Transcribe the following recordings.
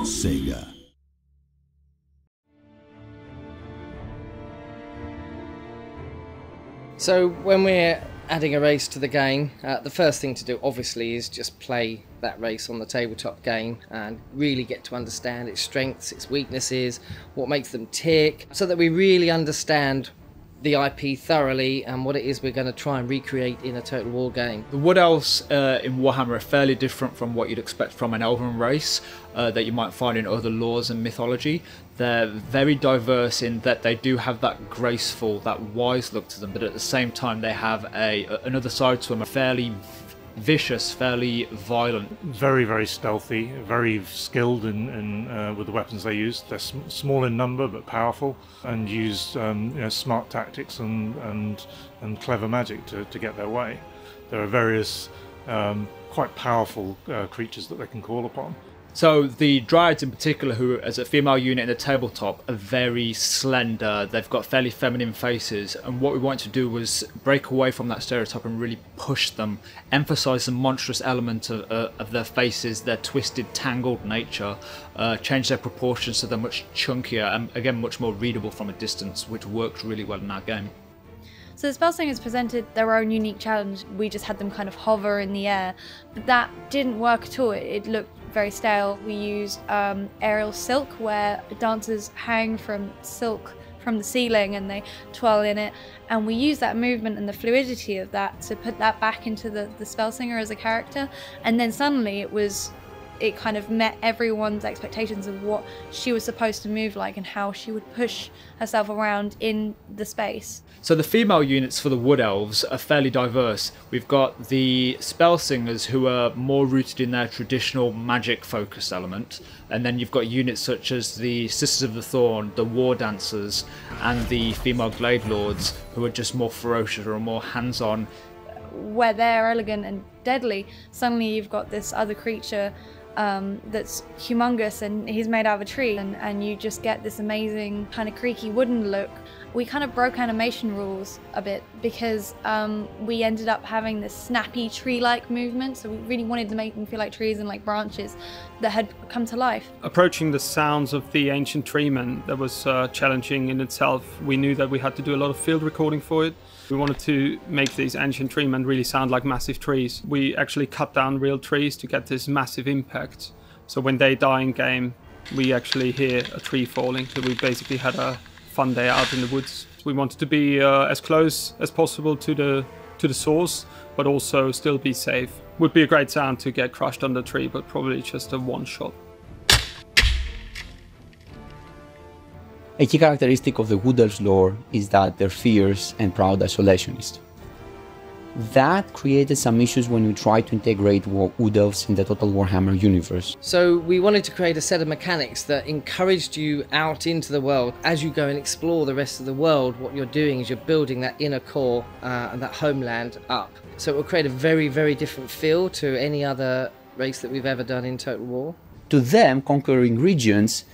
Sega. So when we're adding a race to the game, the first thing to do obviously is just play that race on the tabletop game and really get to understand its strengths, its weaknesses, what makes them tick, so that we really understand the IP thoroughly and what it is we're going to try and recreate in a Total War game. The Wood Elves in Warhammer are fairly different from what you'd expect from an Elven race that you might find in other lores and mythology. They're very diverse in that they do have that graceful, that wise look to them, but at the same time they have another side to them, a fairly vicious, fairly violent. Very, very stealthy, very skilled in with the weapons they use. They're small in number but powerful, and use smart tactics and clever magic to get their way. There are various quite powerful creatures that they can call upon. So the Dryads in particular, who as a female unit in the tabletop are very slender, they've got fairly feminine faces, and what we wanted to do was break away from that stereotype and really push them, emphasise the monstrous element of their faces, their twisted, tangled nature, change their proportions so they're much chunkier and again much more readable from a distance, which worked really well in our game. So the Spellslingers presented their own unique challenge. We just had them kind of hover in the air, but that didn't work at all. It looked very stale. We used aerial silk, where dancers hang from silk from the ceiling and they twirl in it, and we used that movement and the fluidity of that to put that back into the Spellslinger as a character, and then suddenly it kind of met everyone's expectations of what she was supposed to move like and how she would push herself around in the space. So the female units for the Wood Elves are fairly diverse. We've got the Spellsingers, who are more rooted in their traditional magic focused element, and then you've got units such as the Sisters of the Thorn, the War Dancers, and the female Glade Lords, who are just more ferocious or more hands-on. Where they're elegant and deadly, suddenly you've got this other creature that's humongous, and he's made out of a tree, and you just get this amazing kind of creaky wooden look. We kind of broke animation rules a bit because we ended up having this snappy tree-like movement, so we really wanted to make them feel like trees and like branches that had come to life. Approaching the sounds of the ancient treemen, that was challenging in itself. We knew that we had to do a lot of field recording for it. We wanted to make these ancient treemen really sound like massive trees. We actually cut down real trees to get this massive impact. So when they die in game, we actually hear a tree falling. So we basically had a fun day out in the woods. We wanted to be as close as possible to the source, but also still be safe. Would be a great sound to get crushed under a tree, but probably just a one shot. A key characteristic of the Wood Elves lore is that they're fierce and proud isolationists. That created some issues when we tried to integrate Wood Elves in the Total Warhammer universe. So we wanted to create a set of mechanics that encouraged you out into the world. As you go and explore the rest of the world, what you're doing is you're building that inner core and that homeland up. So it will create a very, very different feel to any other race that we've ever done in Total War. To them, conquering regions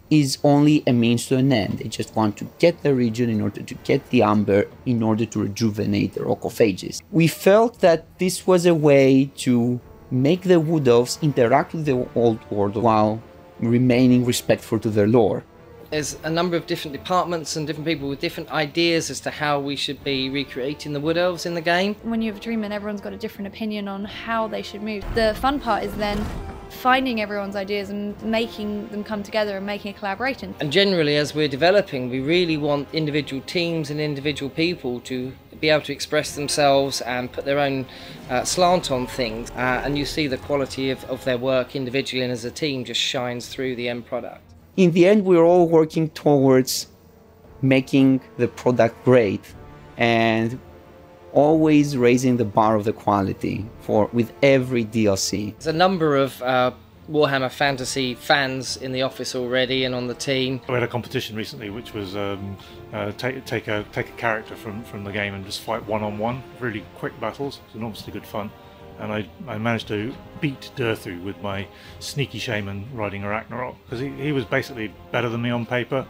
is only a means to an end. They just want to get the region in order to get the amber, in order to rejuvenate the Rock of Ages. We felt that this was a way to make the Wood Elves interact with the old world while remaining respectful to their lore. There's a number of different departments and different people with different ideas as to how we should be recreating the Wood Elves in the game. When you have a dream and everyone's got a different opinion on how they should move, the fun part is then finding everyone's ideas and making them come together and making a collaboration. And generally, as we're developing, we really want individual teams and individual people to be able to express themselves and put their own slant on things. And you see the quality of their work individually and as a team just shines through the end product. In the end, we're all working towards making the product great and always raising the bar of the quality with every DLC. There's a number of Warhammer Fantasy fans in the office already and on the team. We had a competition recently which was take a character from the game and just fight one-on-one, really quick battles. It was enormously good fun. And I managed to beat Durthu with my sneaky shaman riding a Ragnarok, because he was basically better than me on paper,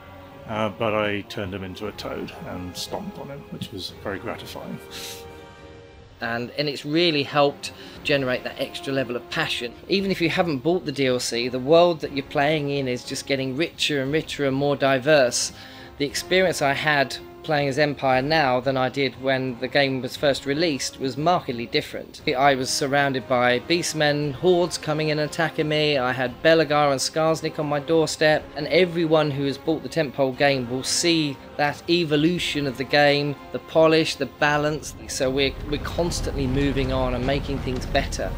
but I turned him into a toad and stomped on him, which was very gratifying. and it's really helped generate that extra level of passion. Even if you haven't bought the DLC, the world that you're playing in is just getting richer and richer and more diverse. The experience I had playing as Empire now than I did when the game was first released was markedly different. I was surrounded by beastmen, hordes coming in and attacking me. I had Belagar and Skarsnik on my doorstep, and everyone who has bought the tentpole game will see that evolution of the game, the polish, the balance. So we're constantly moving on and making things better.